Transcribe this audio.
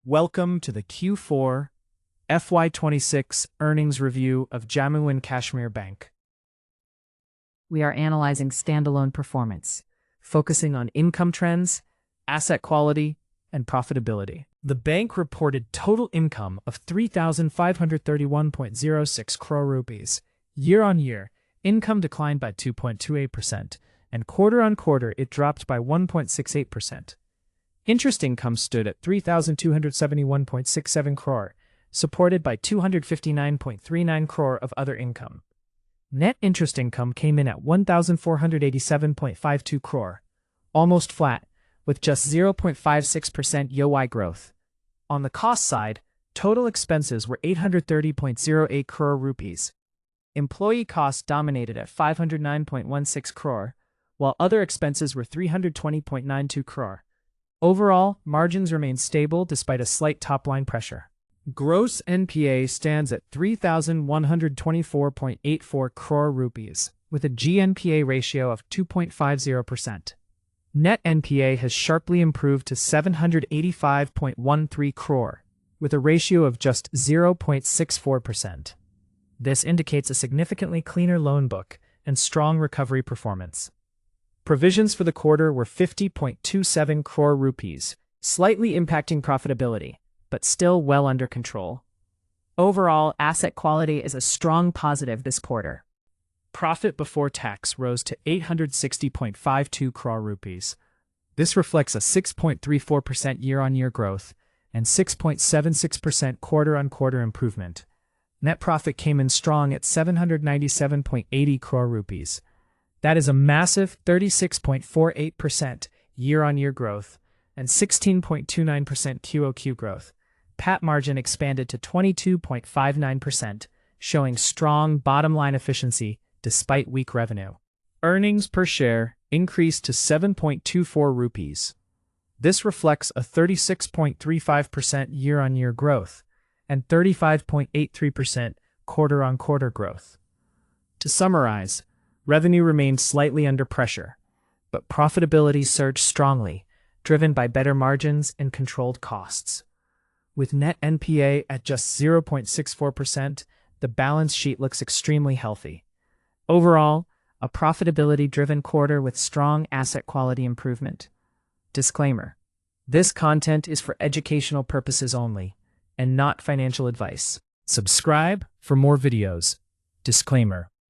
Welcome to the Q4 FY26 earnings review of Jammu and Kashmir Bank. We are analyzing standalone performance, focusing on income trends, Asset quality, and profitability. The bank reported total income of 3,531.06 crore rupees. Year-on-year, income declined by 2.28%, and quarter-on-quarter it dropped by 1.68%. Interest income stood at 3,271.67 crore, supported by 259.39 crore of other income. Net interest income came in at 1,487.52 crore, almost flat, with just 0.56% YoY growth. On the cost side, total expenses were 830.08 crore rupees. Employee costs dominated at 509.16 crore, while other expenses were 320.92 crore. Overall, margins remained stable despite a slight top-line pressure. Gross NPA stands at 3,124.84 crore rupees, with a GNPA ratio of 2.50%. Net NPA has sharply improved to 785.13 crore, with a ratio of just 0.64%. This indicates a significantly cleaner loan book and strong recovery performance. Provisions for the quarter were 50.27 crore rupees, slightly impacting profitability, but still well under control. Overall, asset quality is a strong positive this quarter. Profit before tax rose to 860.52 crore rupees. This reflects a 6.34% year-on-year growth and 6.76% quarter-on-quarter improvement. Net profit came in strong at 797.80 crore rupees. That is a massive 36.48% year-on-year growth and 16.29% QoQ growth. PAT margin expanded to 22.59%, showing strong bottom-line efficiency despite weak revenue. Earnings per share increased to 7.24 rupees. This reflects a 36.35% year-on-year growth and 35.83% quarter-on-quarter growth. To summarize, revenue remained slightly under pressure, but profitability surged strongly, driven by better margins and controlled costs. With net NPA at just 0.64%, the balance sheet looks extremely healthy. Overall, a profitability-driven quarter with strong asset quality improvement. Disclaimer: this content is for educational purposes only, and not financial advice. Subscribe for more videos. Disclaimer.